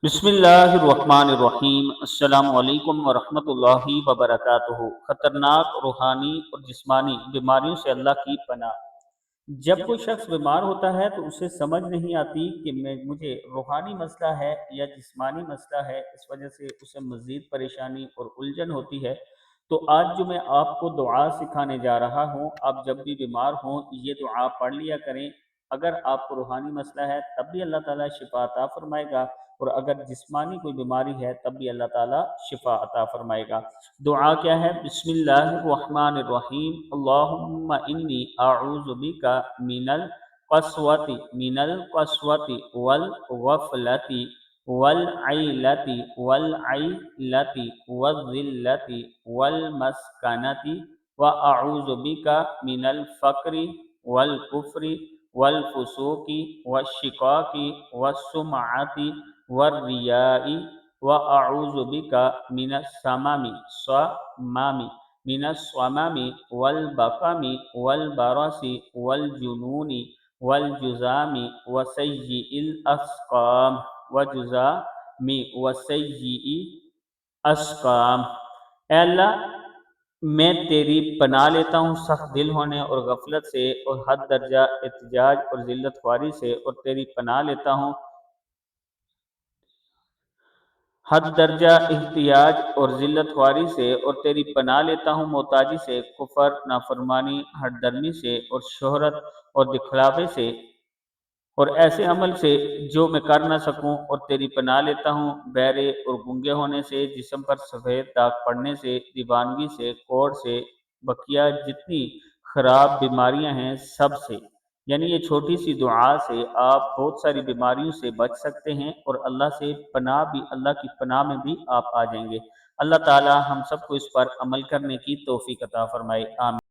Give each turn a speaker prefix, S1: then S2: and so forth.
S1: بسم اللہ الرحمن الرحیم۔ السلام علیکم ورحمۃ اللہ وبرکاتہ۔ خطرناک روحانی اور جسمانی بیماریوں سے اللہ کی پناہ۔ جب کوئی شخص بیمار ہوتا ہے تو اسے سمجھ نہیں آتی کہ مجھے روحانی مسئلہ ہے یا جسمانی مسئلہ ہے، اس وجہ سے اسے مزید پریشانی اور الجھن ہوتی ہے۔ تو آج جو میں آپ کو دعا سکھانے جا رہا ہوں، آپ جب بھی بیمار ہوں یہ دعا پڑھ لیا کریں۔ اگر آپ کو روحانی مسئلہ ہے تب بھی اللہ تعالیٰ شفا عطا فرمائے گا، اور اگر جسمانی کوئی بیماری ہے تب بھی اللہ تعالیٰ شفا عطا فرمائے گا۔ دعا کیا ہے؟ بسم اللہ الرحمن الرحیم۔ اللہم انی اعوذ بک من القسوۃ والغفلۃ والعیلۃ والذلۃ والمسکنۃ، واعوذ بک من الفقر والکفر والفسوق والشقاق والسمعۃ والریاء، واعوذ بک من الصمم والبکم والبرص والجنون والجذام وسیء الاسقام۔ اے اللہ، میں تیری پناہ لیتا ہوں سخت دل ہونے اور غفلت سے، اور حد درجہ احتجاج اور ذلت خواری سے، اور تیری پناہ لیتا ہوں حد درجہ احتیاج اور ذلت خواری سے، اور تیری پناہ لیتا ہوں محتاجی سے، کفر، نافرمانی، ہٹ درمی سے، اور شہرت اور دکھلاوے سے، اور ایسے عمل سے جو میں کر نہ سکوں، اور تیری پناہ لیتا ہوں بہرے اور گنگے ہونے سے، جسم پر سفید داغ پڑنے سے، دیوانگی سے، کوڑ سے، بقیہ جتنی خراب بیماریاں ہیں سب سے۔ یعنی یہ چھوٹی سی دعا سے آپ بہت ساری بیماریوں سے بچ سکتے ہیں، اور اللہ سے پناہ بھی، اللہ کی پناہ میں بھی آپ آ جائیں گے۔ اللہ تعالی ہم سب کو اس پر عمل کرنے کی توفیق عطا فرمائے، آمین۔